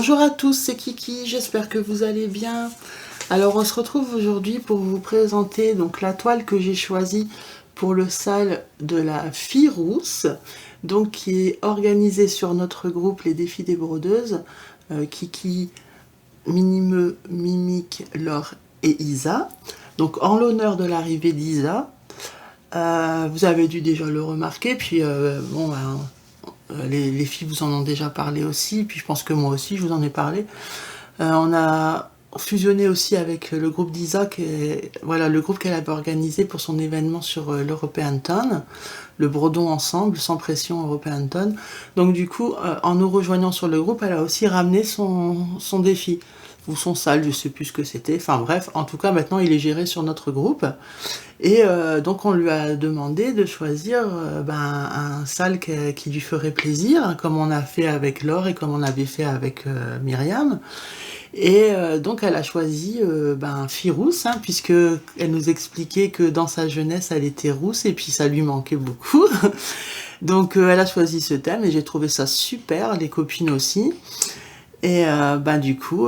Bonjour à tous, c'est Kiki, j'espère que vous allez bien. Alors on se retrouve aujourd'hui pour vous présenter donc la toile que j'ai choisie pour le sale de la fille rousse, donc qui est organisée sur notre groupe Les Défis des Brodeuses, Kiki, Minimeux, Mimique, Laure et Isa. Donc en l'honneur de l'arrivée d'Isa, vous avez dû déjà le remarquer, puis bon ben, les filles vous en ont déjà parlé aussi, puis je pense que moi aussi je vous en ai parlé. On a fusionné aussi avec le groupe d'Isa, voilà, le groupe qu'elle avait organisé pour son événement sur l'European Ton, le Brodons ensemble, sans pression European Ton. Donc du coup, en nous rejoignant sur le groupe, elle a aussi ramené son défi, ou son sale, je sais plus ce que c'était, enfin bref, en tout cas maintenant il est géré sur notre groupe. Et donc on lui a demandé de choisir un sale qui lui ferait plaisir, comme on a fait avec Laure et comme on avait fait avec Myriam. Et donc elle a choisi fille rousse, hein, puisque elle nous expliquait que dans sa jeunesse elle était rousse et puis ça lui manquait beaucoup. Donc elle a choisi ce thème et j'ai trouvé ça super, les copines aussi. Et du coup,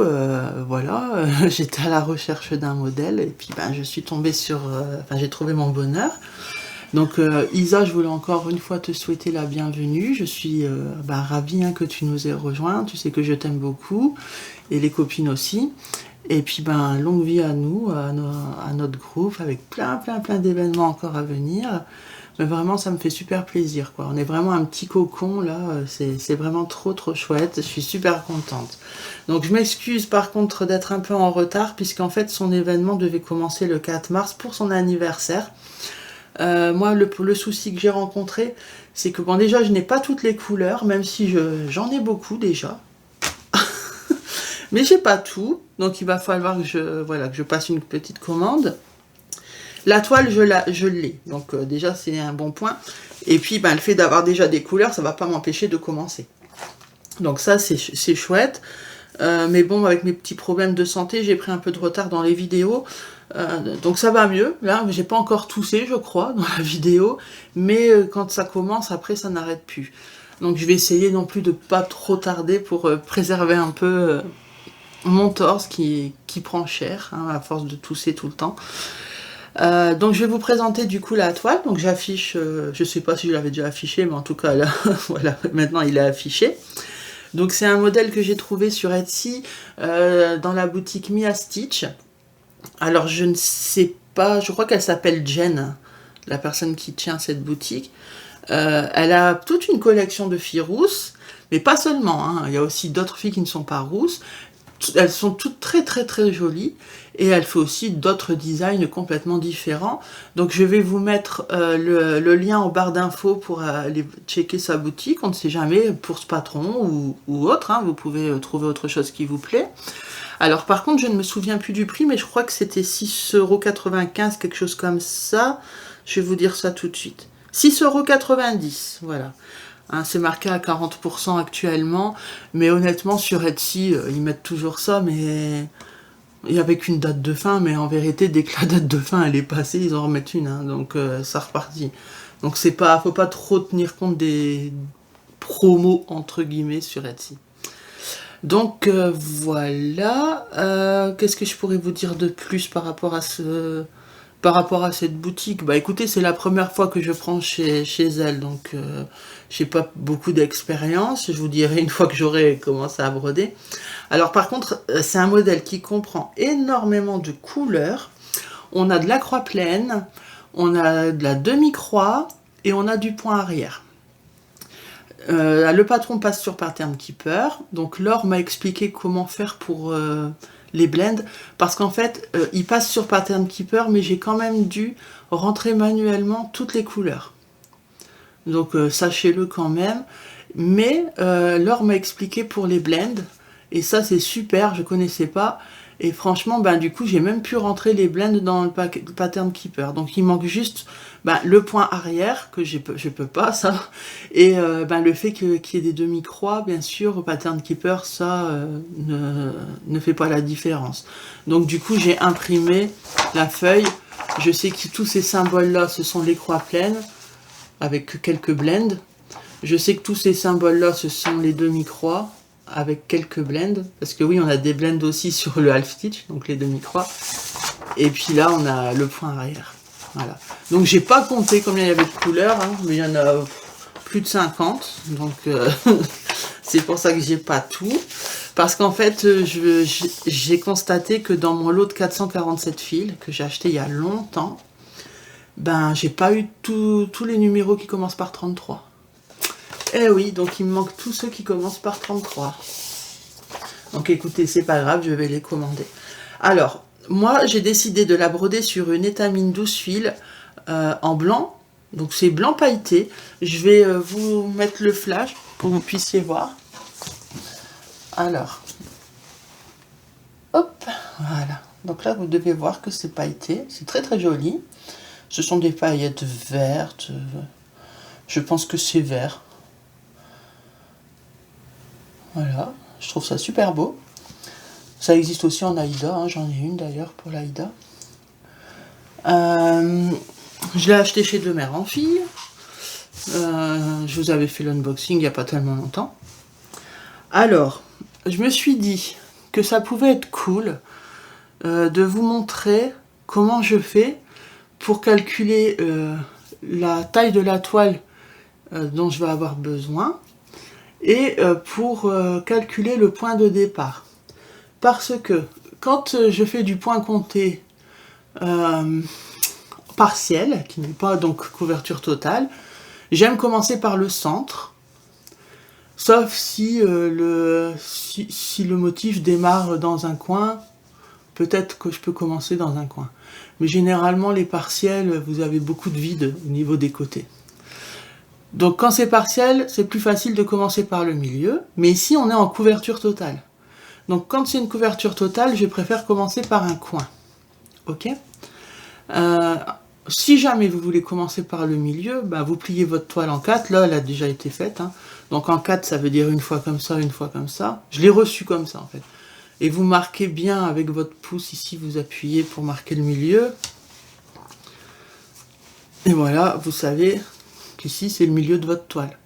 voilà, j'étais à la recherche d'un modèle et puis je suis tombée sur... j'ai trouvé mon bonheur. Donc Isa, je voulais encore une fois te souhaiter la bienvenue. Je suis ravie que tu nous aies rejoints. Tu sais que je t'aime beaucoup et les copines aussi. Et puis longue vie à nous, à notre groupe, avec plein d'événements encore à venir. Mais vraiment, ça me fait super plaisir, quoi. On est vraiment un petit cocon, là. C'est vraiment trop chouette. Je suis super contente. Donc, je m'excuse, par contre, d'être un peu en retard, puisqu'en fait, son événement devait commencer le 4 mars pour son anniversaire. Moi, le souci que j'ai rencontré, c'est que, bon, déjà, je n'ai pas toutes les couleurs, même si j'en ai beaucoup, déjà. Mais j'ai pas tout. Donc, il va falloir que je passe une petite commande. La toile, je l'ai, donc déjà c'est un bon point. Et puis le fait d'avoir déjà des couleurs, ça va pas m'empêcher de commencer. Donc ça c'est chouette. Mais bon, avec mes petits problèmes de santé, j'ai pris un peu de retard dans les vidéos. Donc ça va mieux. Là, j'ai pas encore toussé, je crois, dans la vidéo. Mais quand ça commence, après ça n'arrête plus. Donc je vais essayer non plus de pas trop tarder pour préserver un peu mon torse qui prend cher, hein, à force de tousser tout le temps. Donc je vais vous présenter du coup la toile. Donc j'affiche, je sais pas si je l'avais déjà affiché, mais en tout cas là, voilà, maintenant il est affiché. Donc c'est un modèle que j'ai trouvé sur Etsy, dans la boutique Mia Stitch. Alors je ne sais pas, je crois qu'elle s'appelle Jen, la personne qui tient cette boutique. Elle a toute une collection de filles rousses, mais pas seulement, hein. Il y a aussi d'autres filles qui ne sont pas rousses. Elles sont toutes très jolies et elle fait aussi d'autres designs complètement différents. Donc je vais vous mettre le lien en barre d'infos pour aller checker sa boutique. On ne sait jamais, pour ce patron ou autre, hein, vous pouvez trouver autre chose qui vous plaît. Alors par contre, je ne me souviens plus du prix, mais je crois que c'était 6,95 €, quelque chose comme ça. Je vais vous dire ça tout de suite. 6,90 €, voilà. Hein, c'est marqué à 40% actuellement, mais honnêtement sur Etsy, ils mettent toujours ça, mais avec une date de fin, mais en vérité, dès que la date de fin elle est passée, ils en remettent une, hein, donc ça repartit. Donc faut pas trop tenir compte des promos entre guillemets sur Etsy. Donc voilà, qu'est-ce que je pourrais vous dire de plus par rapport à cette boutique? Écoutez, c'est la première fois que je prends chez elle, donc j'ai pas beaucoup d'expérience. Je vous dirai une fois que j'aurai commencé à broder. Alors par contre, c'est un modèle qui comprend énormément de couleurs. On a de la croix pleine, on a de la demi-croix et on a du point arrière. Le patron passe sur Pattern Keeper, donc Laure m'a expliqué comment faire pour les blends, parce qu'en fait, il passe sur Pattern Keeper, mais j'ai quand même dû rentrer manuellement toutes les couleurs. Donc sachez-le quand même. Mais Laure m'a expliqué pour les blends, et ça c'est super, je connaissais pas. Et franchement, du coup, j'ai même pu rentrer les blends dans le Pattern Keeper. Donc il manque juste le point arrière, que je peux pas, ça. Et le fait qu'il y ait des demi-croix, bien sûr, au Pattern Keeper, ça ne fait pas la différence. Donc du coup, j'ai imprimé la feuille. Je sais que tous ces symboles-là, ce sont les croix pleines, avec quelques blends. Je sais que tous ces symboles-là, ce sont les demi-croix, avec quelques blends, parce que oui, on a des blends aussi sur le half stitch, donc les demi-croix, et puis là on a le point arrière, voilà. Donc j'ai pas compté combien il y avait de couleurs, hein, mais il y en a plus de 50, donc c'est pour ça que j'ai pas tout, parce qu'en fait j'ai constaté que dans mon lot de 447 fils, que j'ai acheté il y a longtemps, ben j'ai pas eu tous les numéros qui commencent par 33. Eh oui, donc il me manque tous ceux qui commencent par 33. Donc écoutez, c'est pas grave, je vais les commander. Alors, moi j'ai décidé de la broder sur une étamine 12 fils en blanc. Donc c'est blanc pailleté. Je vais vous mettre le flash pour que vous puissiez voir. Alors, hop, voilà. Donc là, vous devez voir que c'est pailleté. C'est très très joli. Ce sont des paillettes vertes. Je pense que c'est vert. Voilà, je trouve ça super beau. Ça existe aussi en Aïda, hein, j'en ai une d'ailleurs pour l'Aïda. Je l'ai acheté chez De Mère en Fille. Je vous avais fait l'unboxing il n'y a pas tellement longtemps. Alors, je me suis dit que ça pouvait être cool de vous montrer comment je fais pour calculer la taille de la toile dont je vais avoir besoin. Et pour calculer le point de départ. Parce que quand je fais du point compté partiel, qui n'est pas donc couverture totale, j'aime commencer par le centre, sauf si le motif démarre dans un coin, peut-être que je peux commencer dans un coin. Mais généralement les partiels, vous avez beaucoup de vide au niveau des côtés. Donc quand c'est partiel, c'est plus facile de commencer par le milieu, mais ici on est en couverture totale. Donc quand c'est une couverture totale, je préfère commencer par un coin. Ok ? Si jamais vous voulez commencer par le milieu, bah vous pliez votre toile en 4, là elle a déjà été faite. Hein. Donc en 4 ça veut dire une fois comme ça, une fois comme ça. Je l'ai reçu comme ça en fait. Et vous marquez bien avec votre pouce ici, vous appuyez pour marquer le milieu. Et voilà, vous savez... Ici, c'est le milieu de votre toile.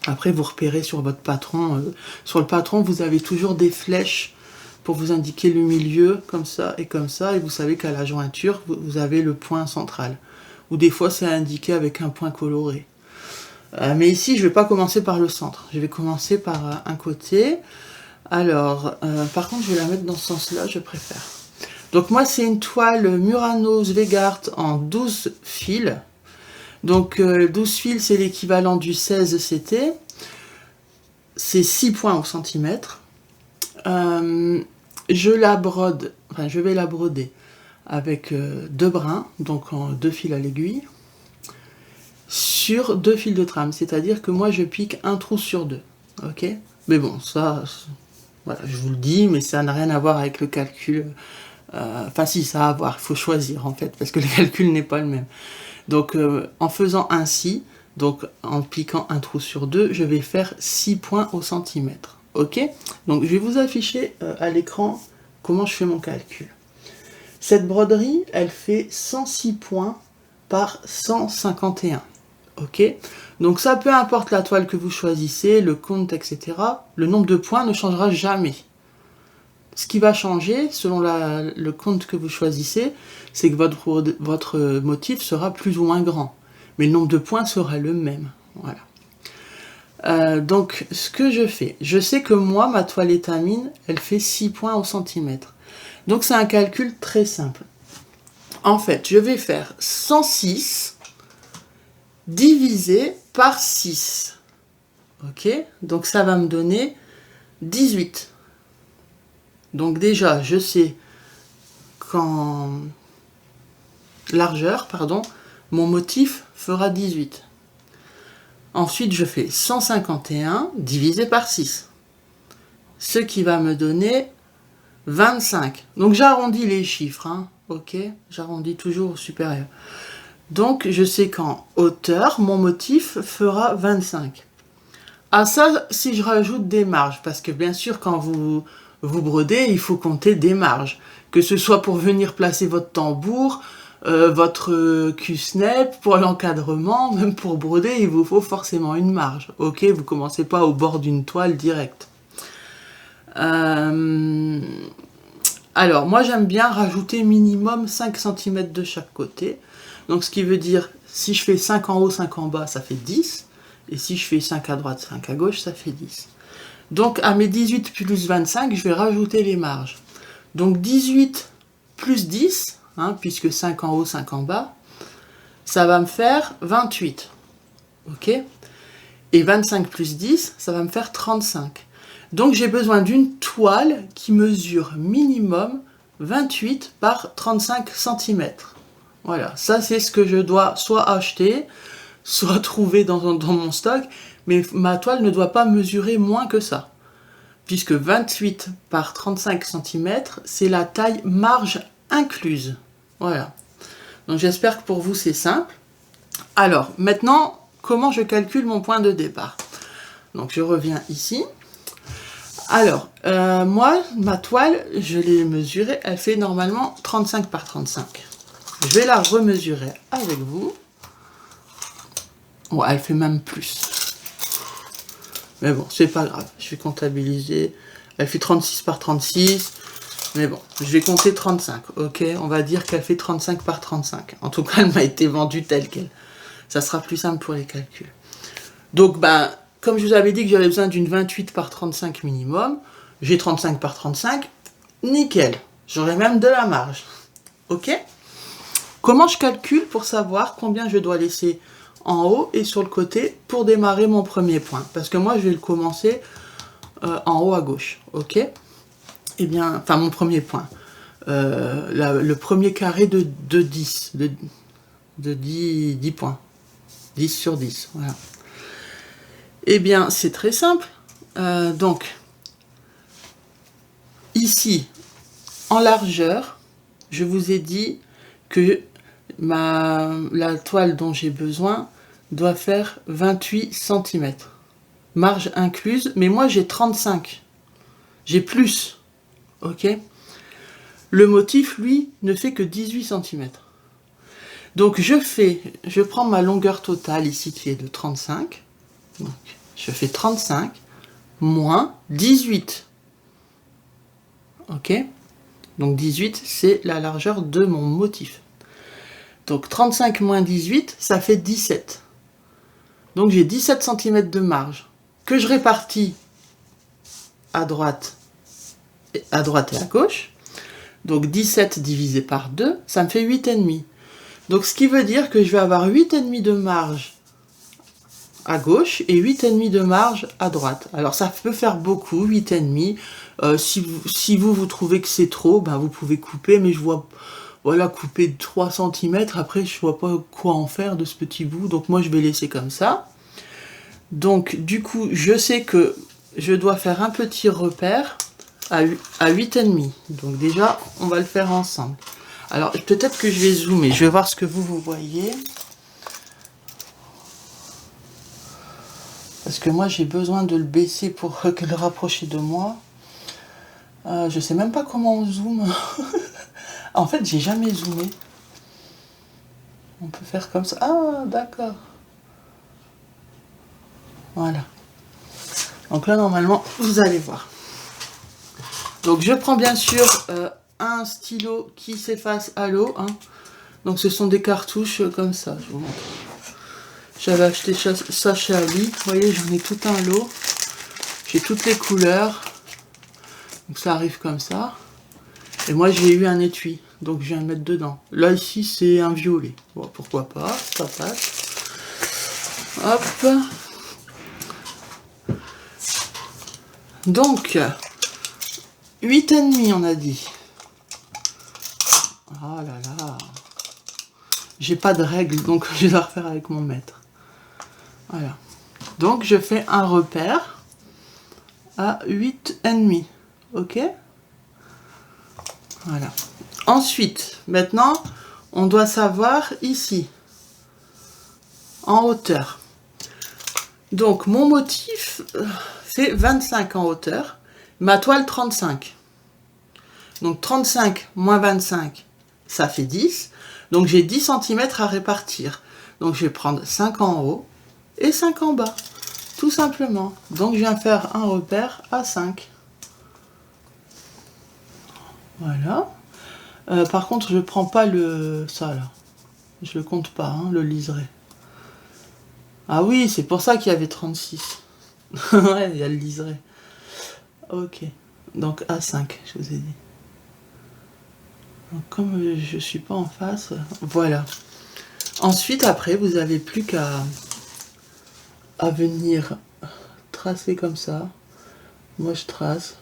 Après, vous repérez sur votre patron. Sur le patron, vous avez toujours des flèches pour vous indiquer le milieu, comme ça et comme ça. Et vous savez qu'à la jointure, vous avez le point central. Ou des fois, c'est indiqué avec un point coloré. Mais ici, je ne vais pas commencer par le centre. Je vais commencer par un côté. Alors, par contre, je vais la mettre dans ce sens-là, je préfère. Donc moi, c'est une toile Murano Zweigart en 12 fils. Donc 12 fils, c'est l'équivalent du 16 CT. C'est 6 points au centimètre. Je la brode, enfin je vais la broder avec 2 brins, donc en 2 fils à l'aiguille, sur 2 fils de trame. C'est-à-dire que moi je pique un trou sur 2. Ok ? Mais bon, ça, voilà, je vous le dis, mais ça n'a rien à voir avec le calcul. Enfin si, ça a à voir, il faut choisir en fait, parce que le calcul n'est pas le même. Donc en faisant ainsi, donc en piquant un trou sur 2, je vais faire 6 points au centimètre. Ok ? Donc je vais vous afficher à l'écran comment je fais mon calcul. Cette broderie, elle fait 106 points par 151. Ok ? Donc ça, peu importe la toile que vous choisissez, le compte, etc., le nombre de points ne changera jamais. Ce qui va changer, selon le compte que vous choisissez, c'est que votre motif sera plus ou moins grand. Mais le nombre de points sera le même. Voilà. Donc, ce que je fais, je sais que moi, ma toile étamine, elle fait 6 points au centimètre. Donc, c'est un calcul très simple. En fait, je vais faire 106 divisé par 6. Ok ? Donc, ça va me donner 18. Donc déjà, je sais qu'en largeur, mon motif fera 18. Ensuite, je fais 151 divisé par 6. Ce qui va me donner 25. Donc j'arrondis les chiffres, hein, ok ? J'arrondis toujours au supérieur. Donc je sais qu'en hauteur, mon motif fera 25. À ça, si je rajoute des marges, parce que bien sûr, quand vous brodez, il faut compter des marges. Que ce soit pour venir placer votre tambour, votre cul-snap, pour l'encadrement, même pour broder, il vous faut forcément une marge. Ok, vous commencez pas au bord d'une toile directe. Alors, moi j'aime bien rajouter minimum 5 cm de chaque côté. Donc ce qui veut dire, si je fais 5 en haut, 5 en bas, ça fait 10. Et si je fais 5 à droite, 5 à gauche, ça fait 10. Donc à mes 18 plus 25, je vais rajouter les marges. Donc 18 plus 10, hein, puisque 5 en haut, 5 en bas, ça va me faire 28. Ok? Et 25 plus 10, ça va me faire 35. Donc j'ai besoin d'une toile qui mesure minimum 28 par 35 cm. Voilà, ça c'est ce que je dois soit acheter, soit trouver dans mon stock, mais ma toile ne doit pas mesurer moins que ça. Puisque 28 par 35 cm, c'est la taille marge incluse. Voilà. Donc j'espère que pour vous c'est simple. Alors, maintenant, comment je calcule mon point de départ? Donc je reviens ici. Alors, moi, ma toile, je l'ai mesurée, elle fait normalement 35 par 35. Je vais la remesurer avec vous. Ouais, elle fait même plus. Mais bon, c'est pas grave, je vais comptabiliser. Elle fait 36 par 36. Mais bon, je vais compter 35, ok? On va dire qu'elle fait 35 par 35. En tout cas, elle m'a été vendue telle qu'elle. Ça sera plus simple pour les calculs. Donc, ben, comme je vous avais dit que j'avais besoin d'une 28 par 35 minimum, j'ai 35 par 35, nickel. J'aurai même de la marge. Ok? Comment je calcule pour savoir combien je dois laisser en haut et sur le côté pour démarrer mon premier point? Parce que moi, je vais le commencer en haut à gauche. Ok? Eh bien, enfin, mon premier point. Le premier carré de 10. De 10 points. 10 sur 10. Voilà. Eh bien, c'est très simple. Donc, ici, en largeur, je vous ai dit que la toile dont j'ai besoin doit faire 28 cm. Marge incluse, mais moi j'ai 35. J'ai plus. Ok? Le motif, lui, ne fait que 18 cm. Donc je prends ma longueur totale ici qui est de 35. Donc, je fais 35 moins 18. Ok? Donc 18, c'est la largeur de mon motif. Donc 35 moins 18, ça fait 17. Donc j'ai 17 cm de marge que je répartis à droite et à gauche. Donc 17 divisé par 2, ça me fait 8,5. Donc ce qui veut dire que je vais avoir 8,5 de marge à gauche et 8,5 de marge à droite. Alors ça peut faire beaucoup, 8,5. Si vous trouvez que c'est trop, ben vous pouvez couper, mais je vois, voilà, couper de 3 cm, après je vois pas quoi en faire de ce petit bout, donc moi je vais laisser comme ça. Donc du coup, je sais que je dois faire un petit repère à 8,5. Donc déjà, on va le faire ensemble. Alors peut-être que je vais zoomer, je vais voir ce que vous voyez. Parce que moi j'ai besoin de le baisser pour le rapprocher de moi. Je sais même pas comment on zoome. En fait, j'ai jamais zoomé. On peut faire comme ça. Ah, d'accord. Voilà. Donc là, normalement, vous allez voir. Donc je prends bien sûr un stylo qui s'efface à l'eau. Hein. Donc ce sont des cartouches comme ça. Je vous montre. J'avais acheté ça chez Ali. Vous voyez, j'en ai tout un lot. J'ai toutes les couleurs. Donc ça arrive comme ça. Et moi j'ai eu un étui. Donc je viens de mettre dedans. Là ici c'est un violet. Bon, pourquoi pas, ça passe. Hop. Donc 8,5 on a dit. Oh là là. J'ai pas de règle, donc je vais la refaire avec mon mètre. Voilà. Donc je fais un repère à 8,5. Ok? Voilà. Ensuite, maintenant, on doit savoir ici, en hauteur. Donc mon motif fait 25 en hauteur, ma toile 35. Donc 35 moins 25, ça fait 10. Donc j'ai 10 cm à répartir. Donc je vais prendre 5 en haut et 5 en bas, tout simplement. Donc je viens faire un repère à 5. Voilà. Par contre, je prends pas ça là. Je le compte pas, hein, le liseré. Ah oui, c'est pour ça qu'il y avait 36. Ouais, il y a le liseré. Ok. Donc A5, je vous ai dit. Donc, comme je suis pas en face, voilà. Ensuite, après, vous avez plus qu'à venir tracer comme ça. Moi, je trace.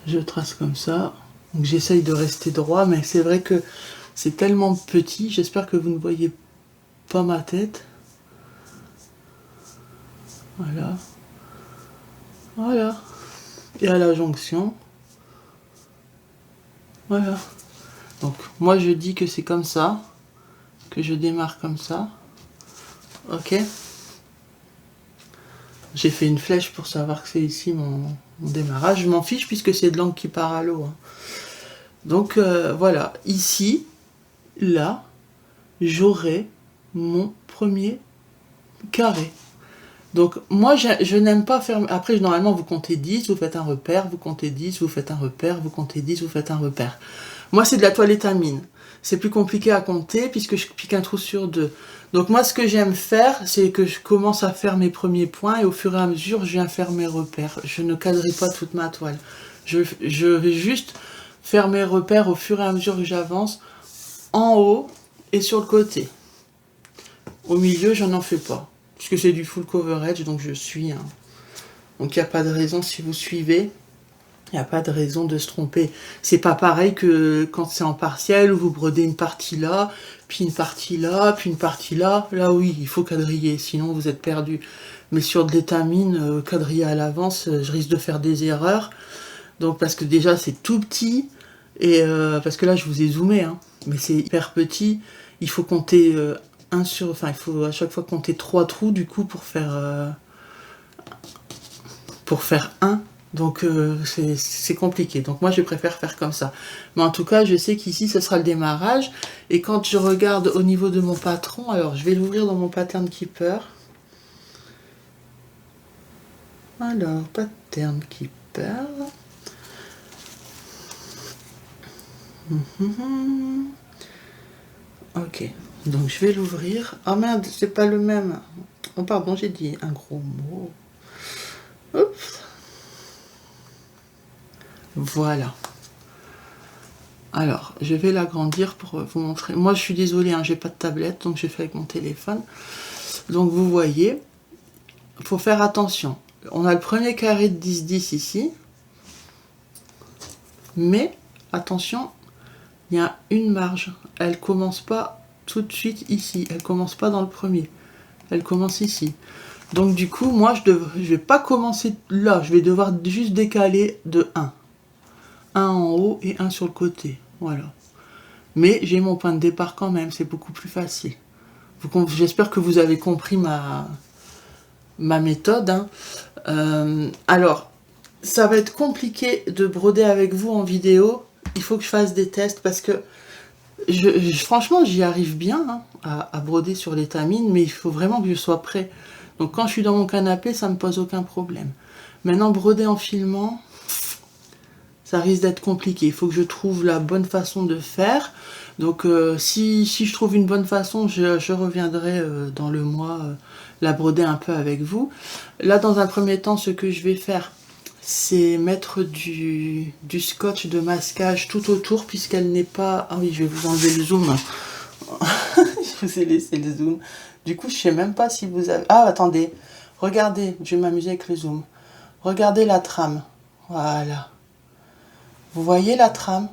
Je trace comme ça. Donc j'essaye de rester droit, mais c'est vrai que c'est tellement petit. J'espère que vous ne voyez pas ma tête. Voilà. Voilà. Et à la jonction. Voilà. Donc moi je dis que c'est comme ça. Que je démarre comme ça. Ok. J'ai fait une flèche pour savoir que c'est ici mon démarrage. Je m'en fiche puisque c'est de l'encre qui part à l'eau. Hein. Donc voilà. Ici, là, j'aurai mon premier carré. Donc moi je n'aime pas faire... Après normalement vous comptez 10, vous faites un repère, vous comptez 10, vous faites un repère, vous comptez 10, vous faites un repère. Moi c'est de la toile étamine. C'est plus compliqué à compter puisque je pique un trou sur 2. Donc moi ce que j'aime faire, c'est que je commence à faire mes premiers points et au fur et à mesure je viens faire mes repères. Je ne cadrerai pas toute ma toile. Je vais juste faire mes repères au fur et à mesure que j'avance en haut et sur le côté. Au milieu je n'en fais pas. Puisque c'est du full coverage, donc je suis. Hein. Donc il n'y a pas de raison, si vous suivez, il n'y a pas de raison de se tromper. C'est pas pareil que quand c'est en partiel, où vous brodez une partie là, puis une partie là, puis une partie là. Là oui, il faut quadriller, sinon vous êtes perdu. Mais sur de l'étamine, quadriller à l'avance, je risque de faire des erreurs. Donc parce que déjà c'est tout petit, et parce que là je vous ai zoomé, hein, mais c'est hyper petit, il faut compter... il faut à chaque fois compter 3 trous du coup pour faire 1. Donc c'est compliqué. Donc moi je préfère faire comme ça. Mais en tout cas je sais qu'ici ce sera le démarrage. Et quand je regarde au niveau de mon patron, alors je vais l'ouvrir dans mon pattern keeper. Alors pattern keeper. Ok. Donc je vais l'ouvrir. Ah merde, c'est pas le même. Oh pardon, j'ai dit un gros mot. Oups. Voilà. Alors, je vais l'agrandir pour vous montrer. Moi, je suis désolée, hein, j'ai pas de tablette, donc je fais avec mon téléphone. Donc vous voyez, il faut faire attention. On a le premier carré de 10-10 ici. Mais, attention, il y a une marge. Elle commence pas tout de suite ici. Elle commence pas dans le premier. Elle commence ici. Donc du coup, moi, je vais pas commencer là. Je vais devoir juste décaler de 1. Un en haut et un sur le côté. Voilà. Mais j'ai mon point de départ quand même. C'est beaucoup plus facile. J'espère que vous avez compris ma méthode. Hein. Alors, ça va être compliqué de broder avec vous en vidéo. Il faut que je fasse des tests parce que franchement, j'y arrive bien hein, à broder sur l'étamine, mais il faut vraiment que je sois prêt. Donc quand je suis dans mon canapé, ça ne me pose aucun problème. Maintenant, broder en filmant, ça risque d'être compliqué. Il faut que je trouve la bonne façon de faire. Donc si je trouve une bonne façon, je reviendrai dans le mois la broder un peu avec vous. Là, dans un premier temps, ce que je vais faire, c'est mettre du scotch de masquage tout autour, puisqu'elle n'est pas... Ah oui, je vais vous enlever le zoom. Je vous ai laissé le zoom. Du coup, je sais même pas si vous avez... Ah, attendez. Regardez, je vais m'amuser avec le zoom. Regardez la trame. Voilà. Vous voyez la trame?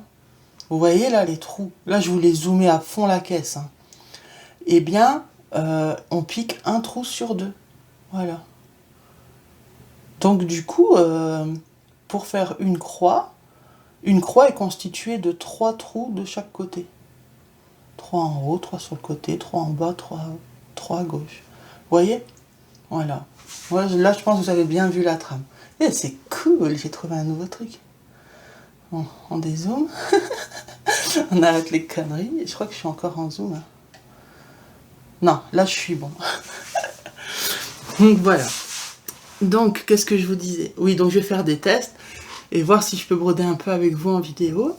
Vous voyez là les trous? Là, je vous l'ai zoomé à fond la caisse. Hein. Eh bien, on pique un trou sur 2. Voilà. Donc du coup, pour faire une croix est constituée de 3 trous de chaque côté. 3 en haut, 3 sur le côté, 3 en bas, 3 à gauche. Vous voyez? Voilà. Là, je pense que vous avez bien vu la trame. Et c'est cool, j'ai trouvé un nouveau truc. Bon, on dézoome. On arrête les conneries. Je crois que je suis encore en zoom. Hein. Non, là, je suis bon. Donc voilà. Donc, qu'est-ce que je vous disais? Oui, donc je vais faire des tests et voir si je peux broder un peu avec vous en vidéo.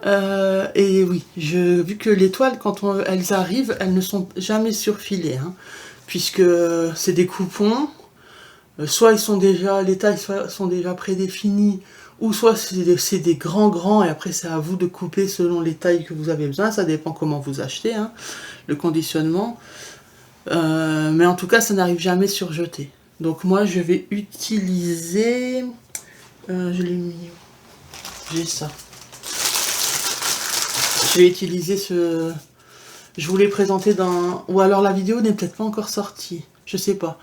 Et oui, vu que les toiles, quand elles arrivent, elles ne sont jamais surfilées, hein, puisque c'est des coupons. Soit ils sont déjà, les tailles sont déjà prédéfinies, ou soit c'est des grands, et après c'est à vous de couper selon les tailles que vous avez besoin. Ça dépend comment vous achetez, hein, le conditionnement. Mais en tout cas, ça n'arrive jamais surjeté. Donc moi, je vais utiliser... je l'ai mis... J'ai ça. Je vais utiliser ce... Je voulais présenter dans... Ou alors la vidéo n'est peut-être pas encore sortie. Je sais pas.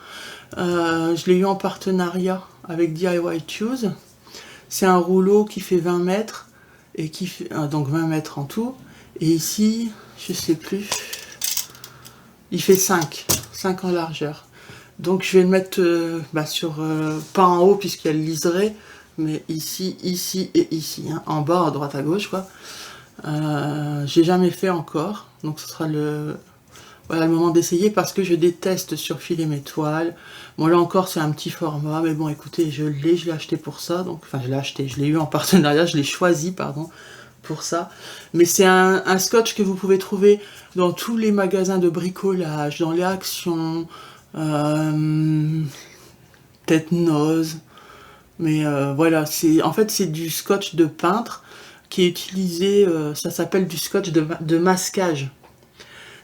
Je l'ai eu en partenariat avec DIY Choose. C'est un rouleau qui fait 20 mètres. Et qui fait... donc 20 mètres en tout. Et ici, je sais plus... Il fait 5 en largeur. Donc je vais le mettre sur... pas en haut puisqu'il y a le liseré. Mais ici, ici et ici. Hein, en bas, à droite, à gauche, quoi. J'ai jamais fait encore, donc ce sera le moment d'essayer parce que je déteste surfiler mes toiles. Bon là encore c'est un petit format, mais bon écoutez, je l'ai acheté pour ça, donc enfin je l'ai eu en partenariat, je l'ai choisi pardon pour ça. Mais c'est un scotch que vous pouvez trouver dans tous les magasins de bricolage, dans les Actions, peut-être Noz, mais voilà, en fait c'est du scotch de peintre qui est utilisé, ça s'appelle du scotch de masquage.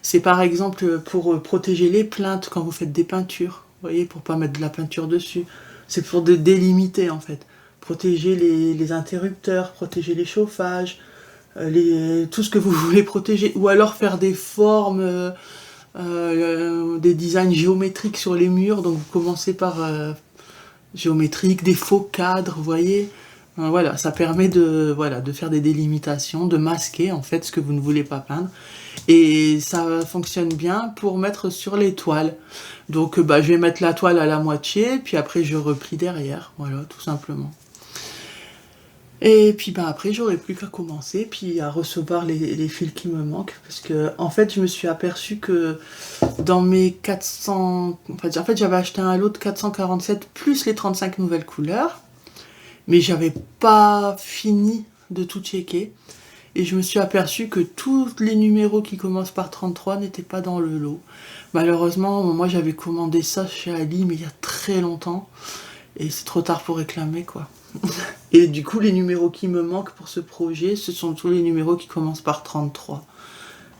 C'est par exemple pour protéger les plinthes quand vous faites des peintures, vous voyez, pour pas mettre de la peinture dessus. C'est pour délimiter en fait, protéger les interrupteurs, protéger les chauffages, tout ce que vous voulez protéger, ou alors faire des formes, des designs géométriques sur les murs. Donc vous commencez par géométrique, des faux cadres, vous voyez. Voilà, ça permet de faire des délimitations, de masquer en fait ce que vous ne voulez pas peindre. Et ça fonctionne bien pour mettre sur les toiles. Donc je vais mettre la toile à la moitié, puis après je replie derrière, voilà, tout simplement. Et puis après j'aurai plus qu'à commencer, puis à recevoir les fils qui me manquent, parce que en fait je me suis aperçue que dans mes 400... En fait j'avais acheté un lot de 447 plus les 35 nouvelles couleurs, mais j'avais pas fini de tout checker. Et je me suis aperçue que tous les numéros qui commencent par 33 n'étaient pas dans le lot. Malheureusement, moi j'avais commandé ça chez Ali, mais il y a très longtemps. Et c'est trop tard pour réclamer, quoi. Et du coup, les numéros qui me manquent pour ce projet, ce sont tous les numéros qui commencent par 33.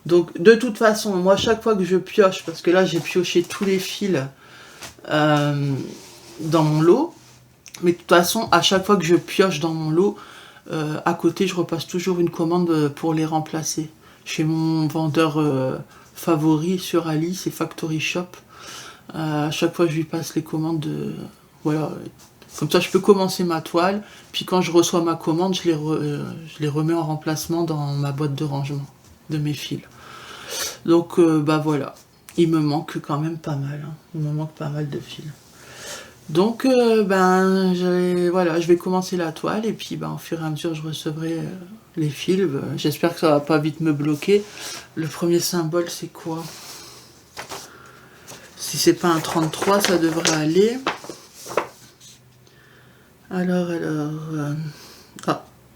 Donc, de toute façon, moi, chaque fois que je pioche, parce que là, j'ai pioché tous les fils dans mon lot, mais de toute façon, à chaque fois que je pioche dans mon lot, à côté, je repasse toujours une commande pour les remplacer. Chez mon vendeur favori sur Ali, c'est Factory Shop. À chaque fois, je lui passe les commandes voilà. Comme ça, je peux commencer ma toile. Puis quand je reçois ma commande, je les remets en remplacement dans ma boîte de rangement de mes fils. Donc, voilà. Il me manque quand même pas mal. Hein. Il me manque pas mal de fils. Donc, je vais commencer la toile et puis au fur et à mesure, je recevrai les fils. J'espère que ça va pas vite me bloquer. Le premier symbole, c'est quoi? Si c'est pas un 33, ça devrait aller. Alors,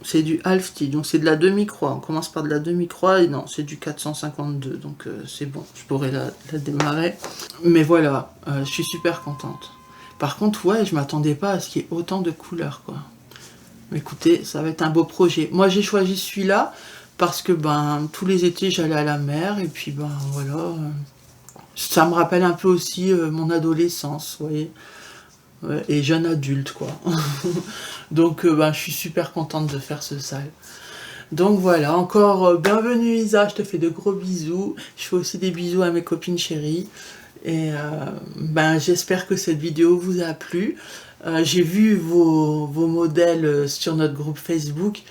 c'est du half T, donc c'est de la demi-croix. On commence par de la demi-croix et non, c'est du 452, donc c'est bon, je pourrais la démarrer. Mais voilà, je suis super contente. Par contre, ouais, je m'attendais pas à ce qu'il y ait autant de couleurs, quoi. Écoutez, ça va être un beau projet. Moi, j'ai choisi celui-là parce que tous les étés, j'allais à la mer et puis voilà. Ça me rappelle un peu aussi mon adolescence, vous voyez. Et jeune adulte, quoi. Donc, je suis super contente de faire ce sale. Donc voilà, encore bienvenue Isa, je te fais de gros bisous. Je fais aussi des bisous à mes copines chéries. Et j'espère que cette vidéo vous a plu. J'ai vu vos modèles sur notre groupe Facebook.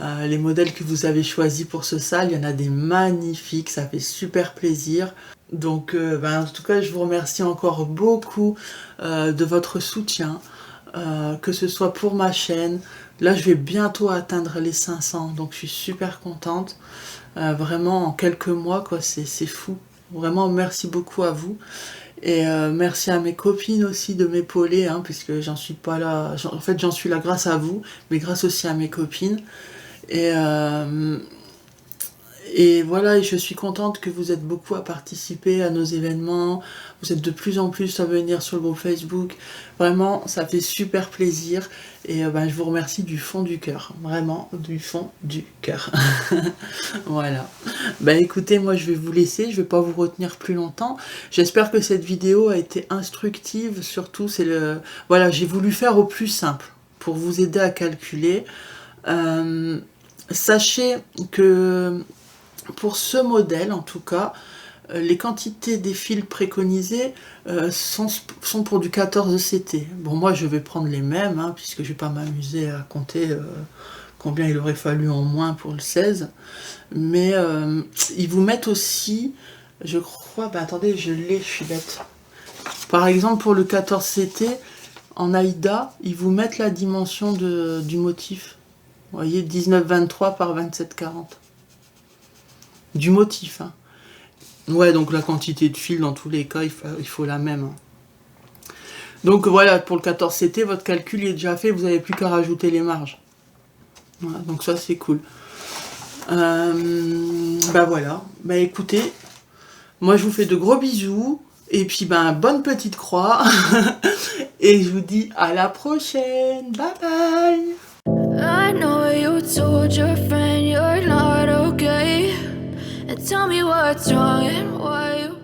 Les modèles que vous avez choisis pour ce sale, il y en a des magnifiques, ça fait super plaisir. Donc en tout cas, je vous remercie encore beaucoup de votre soutien, que ce soit pour ma chaîne. Là, je vais bientôt atteindre les 500, donc je suis super contente. Vraiment, en quelques mois, quoi, c'est fou. Vraiment, merci beaucoup à vous. Et merci à mes copines aussi de m'épauler, hein, puisque j'en suis pas là. En fait, j'en suis là grâce à vous, mais grâce aussi à mes copines. Et, et voilà, et je suis contente que vous êtes beaucoup à participer à nos événements. Vous êtes de plus en plus à venir sur le groupe Facebook. Vraiment, ça fait super plaisir. Et ben, je vous remercie du fond du cœur. Vraiment, du fond du cœur. Voilà. Ben écoutez, moi je vais vous laisser. Je vais pas vous retenir plus longtemps. J'espère que cette vidéo a été instructive. Surtout, c'est le... Voilà, j'ai voulu faire au plus simple pour vous aider à calculer. Sachez que pour ce modèle, en tout cas, les quantités des fils préconisées sont pour du 14 CT. Bon, moi, je vais prendre les mêmes, hein, puisque je ne vais pas m'amuser à compter combien il aurait fallu en moins pour le 16. Mais ils vous mettent aussi, je crois, ben attendez, je suis bête. Par exemple, pour le 14 CT, en AIDA, ils vous mettent la dimension du motif. Vous voyez, 19,23 par 27,40. Du motif, hein. Ouais, donc la quantité de fil, dans tous les cas, il faut la même. Hein. Donc voilà, pour le 14CT, votre calcul est déjà fait, vous n'avez plus qu'à rajouter les marges. Voilà, donc ça, c'est cool. Bah voilà, bah écoutez, moi je vous fais de gros bisous, et puis ben bonne petite croix, et je vous dis à la prochaine, bye bye. I know you told your friend you're not okay. And tell me what's wrong and why you